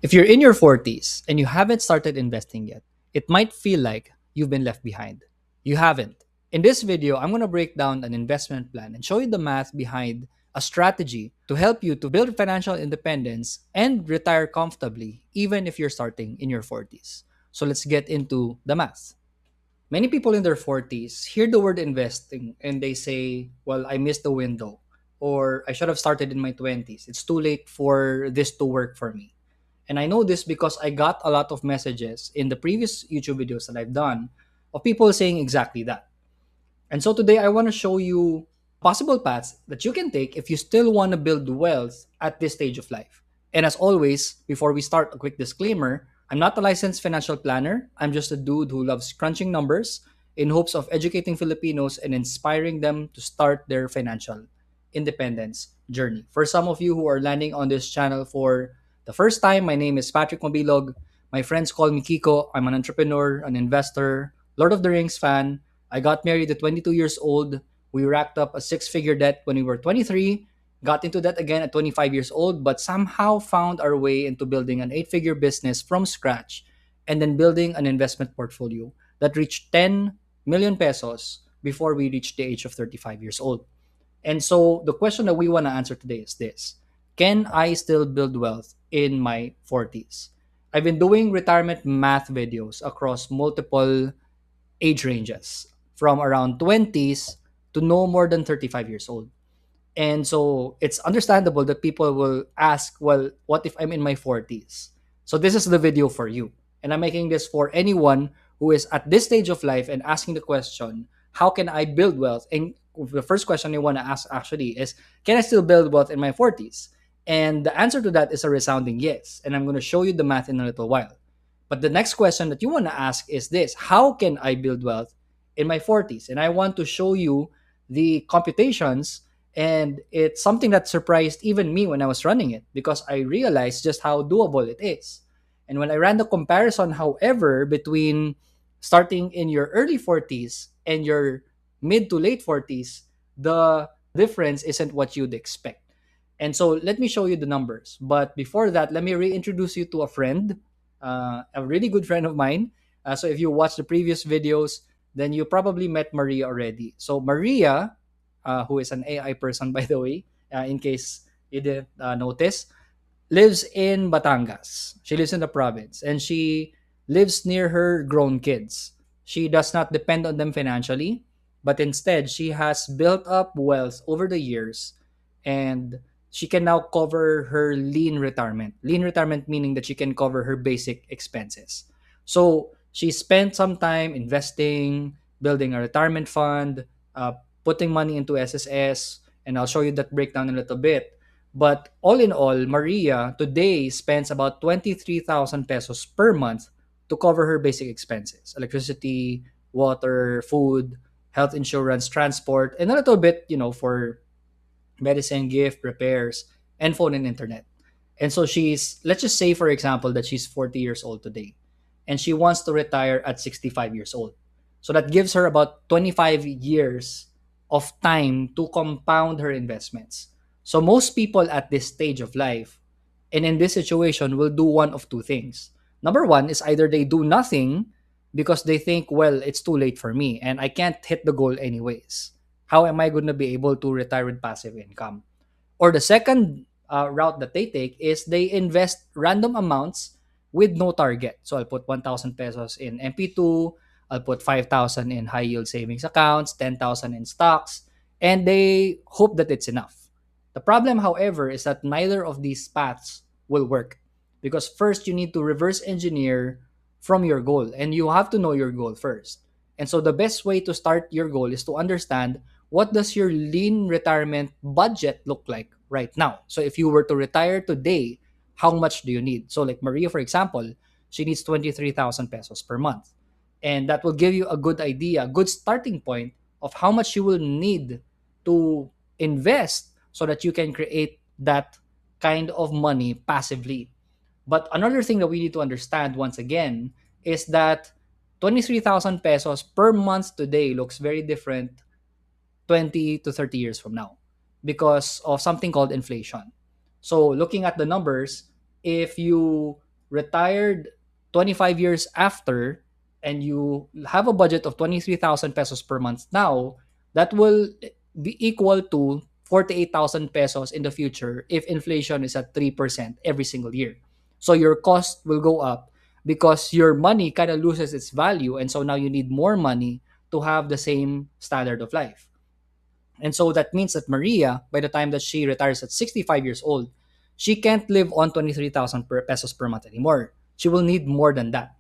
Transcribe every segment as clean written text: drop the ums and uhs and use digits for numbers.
If you're in your 40s and you haven't started investing yet, it might feel like you've been left behind. You haven't. In this video, I'm going to break down an investment plan and show you the math behind a strategy to help you to build financial independence and retire comfortably, even if you're starting in your 40s. So let's get into the math. Many people in their 40s hear the word investing and they say, well, I missed the window, or I should have started in my 20s. It's too late for this to work for me. And I know this because I got a lot of messages in the previous YouTube videos that I've done of people saying exactly that. And so today I want to show you possible paths that you can take if you still want to build wealth at this stage of life. And as always, before we start, a quick disclaimer: I'm not a licensed financial planner. I'm just a dude who loves crunching numbers in hopes of educating Filipinos and inspiring them to start their financial independence journey. For some of you who are landing on this channel for the first time, my name is Patrick Mabilog. My friends call me Kiko. I'm an entrepreneur, an investor, Lord of the Rings fan. I got married at 22 years old. We racked up a six-figure debt when we were 23, got into debt again at 25 years old, but somehow found our way into building an eight-figure business from scratch and then building an investment portfolio that reached 10 million pesos before we reached the age of 35 years old. And so the question that we want to answer today is this: can I still build wealth in my 40s? I've been doing retirement math videos across multiple age ranges from around 20s to no more than 35 years old. And so it's understandable that people will ask, well, what if I'm in my 40s? So this is the video for you. And I'm making this for anyone who is at this stage of life and asking the question, how can I build wealth? And the first question I want to ask actually is, can I still build wealth in my 40s? And the answer to that is a resounding yes. And I'm going to show you the math in a little while. But the next question that you want to ask is this: how can I build wealth in my 40s? And I want to show you the computations, and it's something that surprised even me when I was running it because I realized just how doable it is. And when I ran the comparison, however, between starting in your early 40s and your mid to late 40s, the difference isn't what you'd expect. And so let me show you the numbers. But before that, let me reintroduce you to a friend, a really good friend of mine. So if you watch the previous videos, then you probably met Maria already. So Maria, who is an AI person, by the way, in case you didn't notice, lives in Batangas. She lives in the province and she lives near her grown kids. She does not depend on them financially, but instead she has built up wealth over the years, and she can now cover her lean retirement. Lean retirement meaning that she can cover her basic expenses. So she spent some time investing, building a retirement fund, putting money into SSS, and I'll show you that breakdown in a little bit. But all in all, Maria today spends about 23,000 pesos per month to cover her basic expenses: electricity, water, food, health insurance, transport, and a little bit, for medicine, gift, repairs, and phone and internet. And so let's just say, for example, that she's 40 years old today and she wants to retire at 65 years old. So that gives her about 25 years of time to compound her investments. So most people at this stage of life and in this situation will do one of two things. Number one is either they do nothing because they think, well, it's too late for me and I can't hit the goal anyways. How am I going to be able to retire with passive income? Or the second route that they take is they invest random amounts with no target. So I'll put 1,000 pesos in MP2, I'll put 5,000 in high yield savings accounts, 10,000 in stocks, and they hope that it's enough. The problem, however, is that neither of these paths will work because first you need to reverse engineer from your goal, and you have to know your goal first. And so the best way to start your goal is to understand what does your lean retirement budget look like right now. So if you were to retire today, how much do you need? So like Maria, for example, she needs 23,000 pesos per month. And that will give you a good idea, a good starting point of how much you will need to invest so that you can create that kind of money passively. But another thing that we need to understand once again is that 23,000 pesos per month today looks very different 20 to 30 years from now because of something called inflation. So looking at the numbers, if you retired 25 years after and you have a budget of 23,000 pesos per month now, that will be equal to 48,000 pesos in the future if inflation is at 3% every single year. So your cost will go up because your money kind of loses its value. And so now you need more money to have the same standard of life. And so that means that Maria, by the time that she retires at 65 years old, she can't live on 23,000 pesos per month anymore. She will need more than that.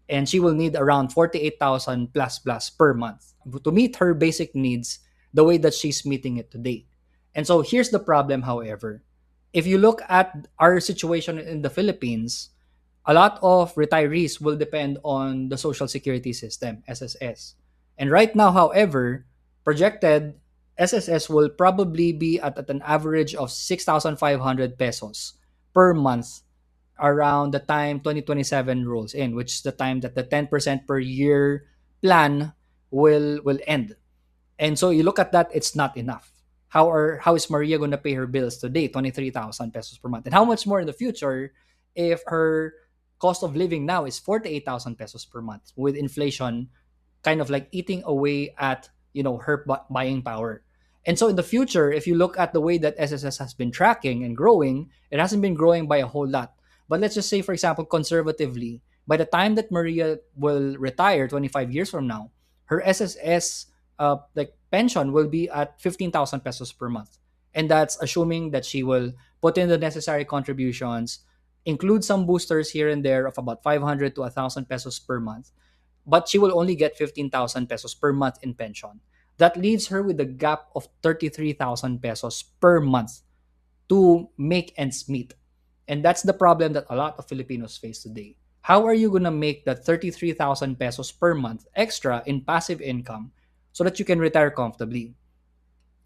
And she will need around 48,000 plus plus per month to meet her basic needs the way that she's meeting it today. And so here's the problem, however. If you look at our situation in the Philippines, a lot of retirees will depend on the Social Security System, SSS. And right now, however, projected SSS will probably be at an average of 6,500 pesos per month around the time 2027 rolls in, which is the time that the 10% per year plan will end. And so you look at that, it's not enough. How is Maria going to pay her bills today, 23,000 pesos per month? And how much more in the future if her cost of living now is 48,000 pesos per month with inflation kind of like eating away at her buying power. And so in the future, if you look at the way that SSS has been tracking and growing, it hasn't been growing by a whole lot. But let's just say, for example, conservatively, by the time that Maria will retire 25 years from now, her SSS like pension will be at 15,000 pesos per month. And that's assuming that she will put in the necessary contributions, include some boosters here and there of about 500 to 1,000 pesos per month, but she will only get 15,000 pesos per month in pension. That leaves her with a gap of 33,000 pesos per month to make ends meet. And that's the problem that a lot of Filipinos face today. How are you going to make that 33,000 pesos per month extra in passive income so that you can retire comfortably?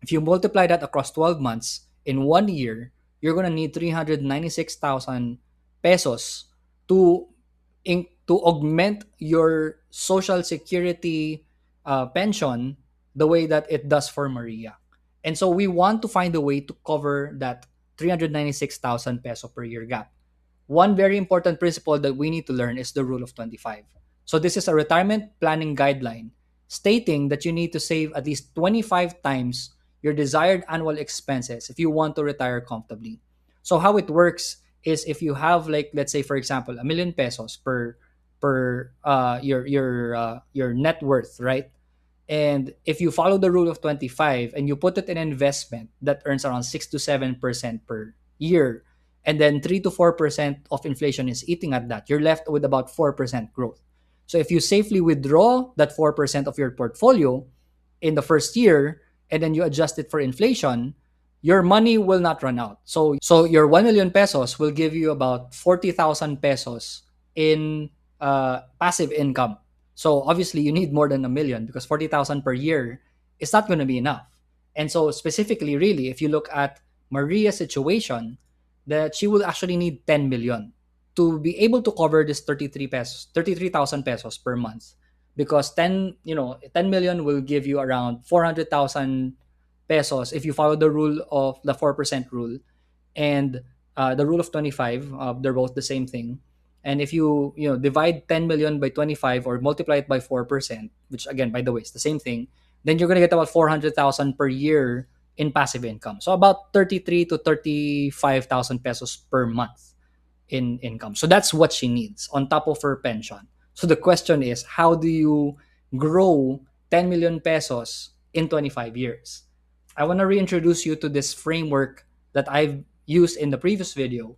If you multiply that across 12 months, in 1 year, you're going to need 396,000 pesos to to augment your social security pension the way that it does for Maria. And so we want to find a way to cover that 396,000 peso per year gap. One very important principle that we need to learn is the rule of 25. So this is a retirement planning guideline stating that you need to save at least 25 times your desired annual expenses if you want to retire comfortably. So how it works is if you have, like, let's say for example, 1,000,000 pesos per your net worth, right? And if you follow the rule of 25 and you put it in an investment that earns around 6 to 7% per year, and then 3 to 4% of inflation is eating at that, you're left with about 4% growth. So if you safely withdraw that 4% of your portfolio in the first year and then you adjust it for inflation, your money will not run out. So your 1 million pesos will give you about 40,000 pesos in passive income. So obviously you need more than a million because 40,000 per year is not going to be enough. And so specifically, really, if you look at Maria's situation, that she will actually need 10 million to be able to cover this 33,000 pesos per month, because 10 million will give you around 400,000 pesos if you follow the rule of the 4% rule and the rule of 25. They're both the same thing. And if you divide 10 million by 25 or multiply it by 4%, which again, by the way, is the same thing, then you're going to get about 400,000 per year in passive income. So about 33 to 35,000 pesos per month in income. So that's what she needs on top of her pension. So the question is, how do you grow 10 million pesos in 25 years? I want to reintroduce you to this framework that I've used in the previous video.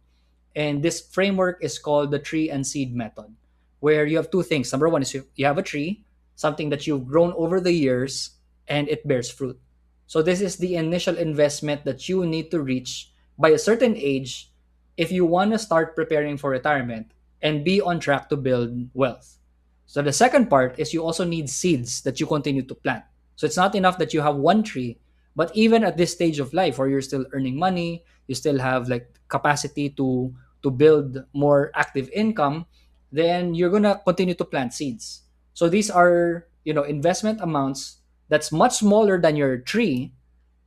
And this framework is called the tree and seed method, where you have two things. Number one is you have a tree, something that you've grown over the years, and it bears fruit. So this is the initial investment that you need to reach by a certain age if you want to start preparing for retirement and be on track to build wealth. So the second part is you also need seeds that you continue to plant. So it's not enough that you have one tree, but even at this stage of life where you're still earning money, you still have like capacity to build more active income, then you're gonna continue to plant seeds. So these are investment amounts that's much smaller than your tree,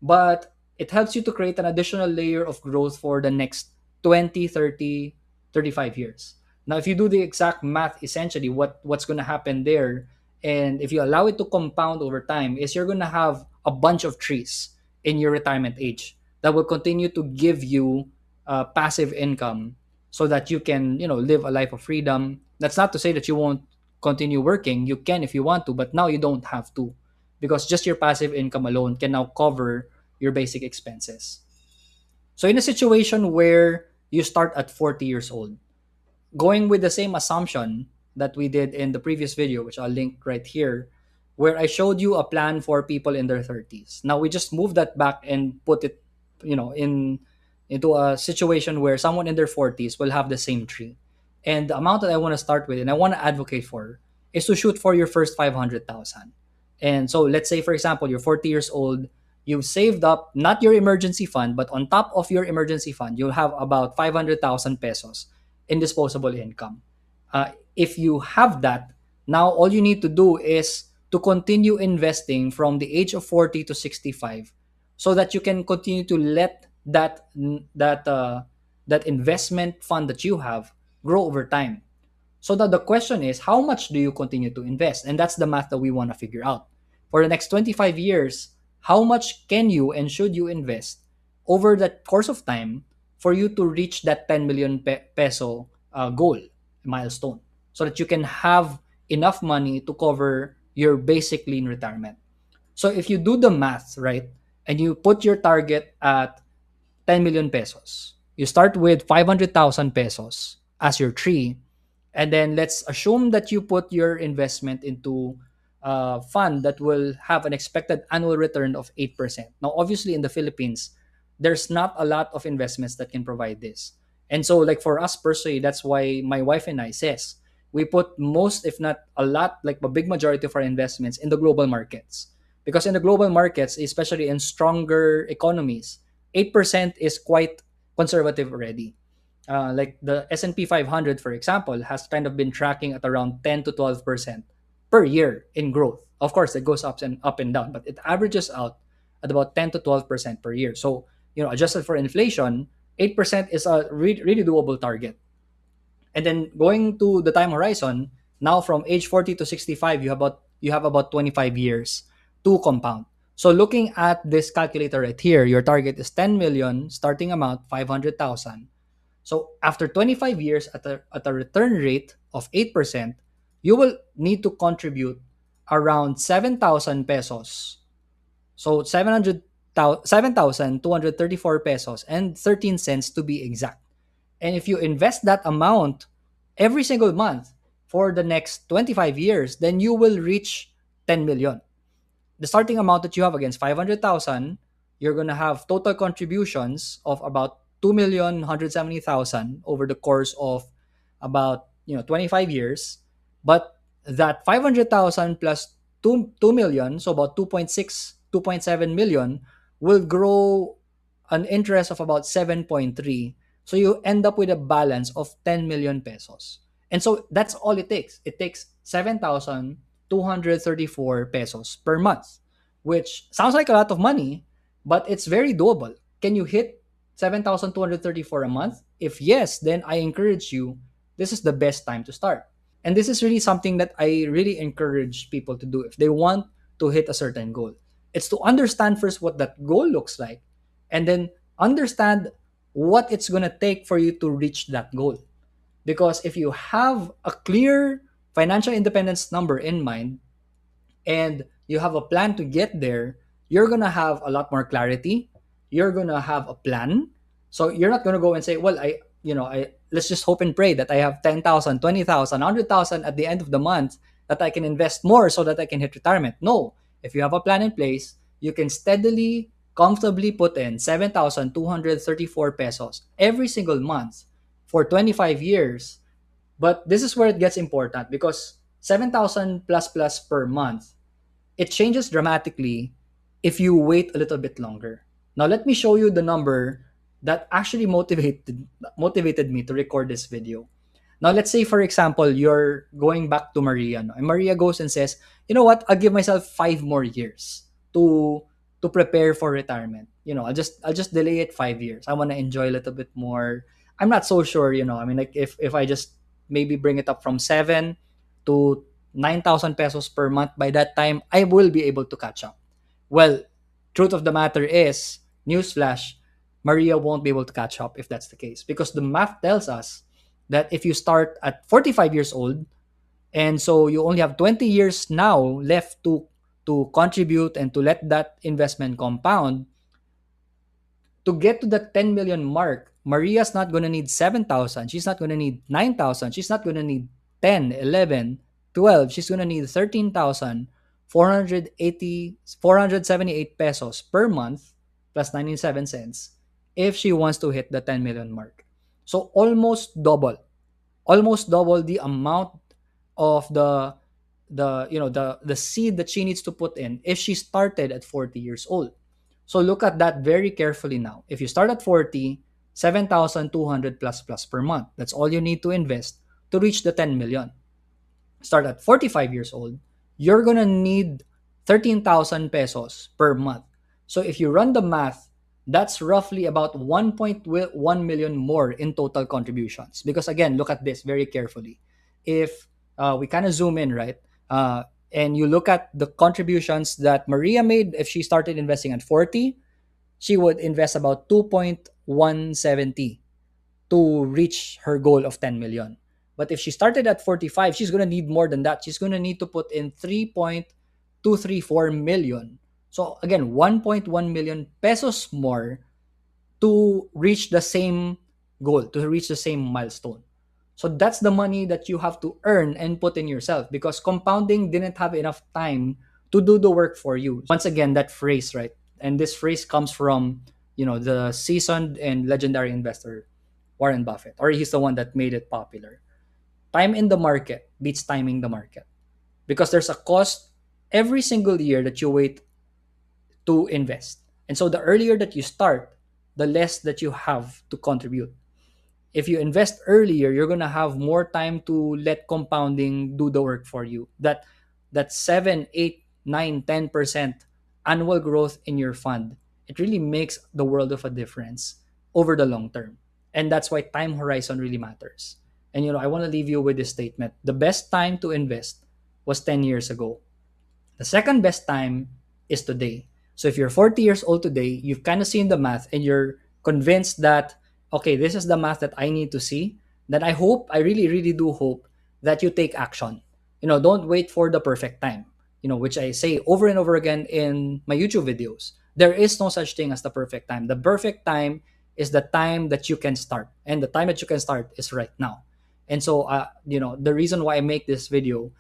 but it helps you to create an additional layer of growth for the next 20, 30, 35 years. Now, if you do the exact math, essentially what's going to happen there, and if you allow it to compound over time, is you're going to have a bunch of trees in your retirement age that will continue to give you passive income, so that you can, live a life of freedom. That's not to say that you won't continue working. You can if you want to, but now you don't have to, because just your passive income alone can now cover your basic expenses. So in a situation where you start at 40 years old, going with the same assumption that we did in the previous video, which I'll link right here, where I showed you a plan for people in their 30s. Now we just move that back and put it, in into a situation where someone in their 40s will have the same tree. And the amount that I want to start with and I want to advocate for is to shoot for your first 500,000. And so let's say, for example, you're 40 years old, you've saved up not your emergency fund, but on top of your emergency fund, you'll have about 500,000 pesos in disposable income. If you have that, now all you need to do is to continue investing from the age of 40 to 65, so that you can continue to let that investment fund that you have grow over time. So that the question is, how much do you continue to invest? And that's the math that we want to figure out. For the next 25 years, how much can you and should you invest over that course of time for you to reach that 10 million peso goal, milestone, so that you can have enough money to cover your basic lean retirement? So if you do the math, right, and you put your target at 10 million pesos, you start with 500,000 pesos as your tree, and then let's assume that you put your investment into a fund that will have an expected annual return of 8%. Now, obviously, in the Philippines, there's not a lot of investments that can provide this. And so, like for us personally, that's why my wife and I says we put most, if not a lot, like a big majority of our investments in the global markets. Because in the global markets, especially in stronger economies, 8% is quite conservative already. Like the S&P 500, for example, has kind of been tracking at around 10 to 12% per year in growth. Of course, it goes up and down, but it averages out at about 10 to 12% per year. So, adjusted for inflation, 8% is a really doable target. And then going to the time horizon, now from age 40 to 65, you have about 25 years to compound. So looking at this calculator right here, your target is 10 million, starting amount 500,000. So after 25 years at a return rate of 8%, you will need to contribute around 7,000 pesos. So 7,234 pesos and 13 cents to be exact. And if you invest that amount every single month for the next 25 years, then you will reach 10 million. The starting amount that you have against 500,000, you're going to have total contributions of about 2,170,000 over the course of about 25 years. But that 500,000 plus 2 million, so about 2.6, 2.7 million, will grow an interest of about 7.3. So you end up with a balance of 10 million pesos. And so that's all it takes. It takes 7,234 pesos per month, which sounds like a lot of money, but it's very doable. Can you hit 7,234 a month? If yes, then I encourage you, this is the best time to start. And this is really something that I really encourage people to do if they want to hit a certain goal. It's to understand first what that goal looks like, and then understand what it's going to take for you to reach that goal. Because if you have a clear financial independence number in mind, and you have a plan to get there, you're going to have a lot more clarity. You're going to have a plan. So you're not going to go and say, well, let's just hope and pray that I have 10,000, 20,000, 100,000 at the end of the month that I can invest more so that I can hit retirement. No. If you have a plan in place, you can steadily, comfortably put in 7,234 pesos every single month for 25 years. But this is where it gets important, because 7,000 plus plus per month, it changes dramatically if you wait a little bit longer. Now let me show you the number that actually motivated me to record this video. Now let's say, for example, you're going back to Maria, no? And Maria goes and says, "You know what? I'll give myself 5 more years to prepare for retirement. I'll just delay it 5 years. I want to enjoy a little bit more. I'm not so sure. I mean, like if I just maybe bring it up from 7 to 9,000 pesos per month. By that time, I will be able to catch up. Well, truth of the matter is, newsflash, Maria won't be able to catch up if that's the case, because the math tells us that if you start at 45 years old, and so you only have 20 years now left to contribute and to let that investment compound, to get to the 10 million mark, Maria's not going to need 7,000. She's not going to need 9,000. She's not going to need 10, 11, 12. She's going to need 13,478 pesos per month plus 97 cents if she wants to hit the 10 million mark. So almost double the amount of the seed that she needs to put in if she started at 40 years old. So look at that very carefully now. If you start at 40, 7,200 plus per month. That's all you need to invest to reach the 10 million. Start at 45 years old, you're going to need 13,000 pesos per month. So if you run the math, that's roughly about 1.1 million more in total contributions. Because again, look at this very carefully. If we kind of zoom in, right? And you look at the contributions that Maria made if she started investing at 40, she would invest about 2.170 to reach her goal of 10 million. But if she started at 45, she's going to need more than that. She's going to need to put in 3.234 million. So again, 1.1 million pesos more to reach the same goal, to reach the same milestone. So that's the money that you have to earn and put in yourself, because compounding didn't have enough time to do the work for you. Once again, that phrase, right? And this phrase comes from, the seasoned and legendary investor Warren Buffett, or he's the one that made it popular. Time in the market beats timing the market, because there's a cost every single year that you wait to invest. And so the earlier that you start, the less that you have to contribute. If you invest earlier, you're gonna have more time to let compounding do the work for you. That 7, 8, 9, 10% annual growth in your fund, it really makes the world of a difference over the long term. And that's why time horizon really matters. And I want to leave you with this statement. The best time to invest was 10 years ago. The second best time is today. So if you're 40 years old today, you've kind of seen the math and you're convinced that, okay, this is the math that I need to see, then I really, really do hope that you take action. Don't wait for the perfect time, which I say over and over again in my YouTube videos. There is no such thing as the perfect time. The perfect time is the time that you can start. And the time that you can start is right now. And so, the reason why I make these videos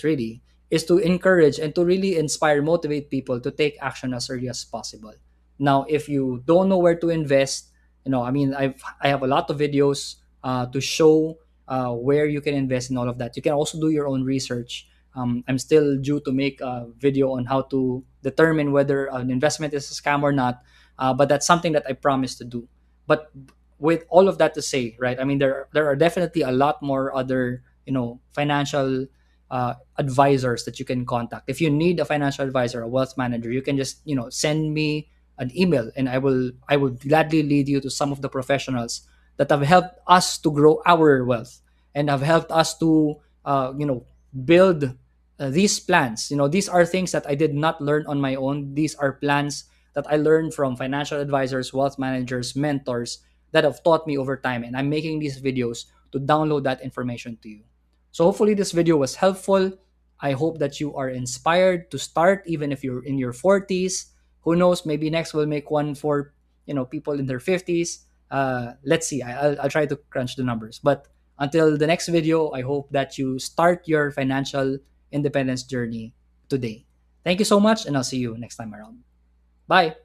really is to encourage and to really inspire, motivate people to take action as early as possible. Now, if you don't know where to invest, I have a lot of videos to show where you can invest in all of that. You can also do your own research. I'm still due to make a video on how to determine whether an investment is a scam or not, but that's something that I promise to do. But with all of that to say, right? There are definitely a lot more other financial advisors that you can contact. If you need a financial advisor, a wealth manager, you can just send me an email, and I will gladly lead you to some of the professionals that have helped us to grow our wealth and have helped us to build these plans. These are things that I did not learn on my own. These are plans that I learned from financial advisors, wealth managers, mentors that have taught me over time, and I'm making these videos to download that information to you. So hopefully this video was helpful. I hope that you are inspired to start even if you're in your 40s. Who knows, maybe next we'll make one for people in their 50s. Let's see. I'll try to crunch the numbers. But until the next video, I hope that you start your financial independence journey today. Thank you so much, and I'll see you next time around. Bye.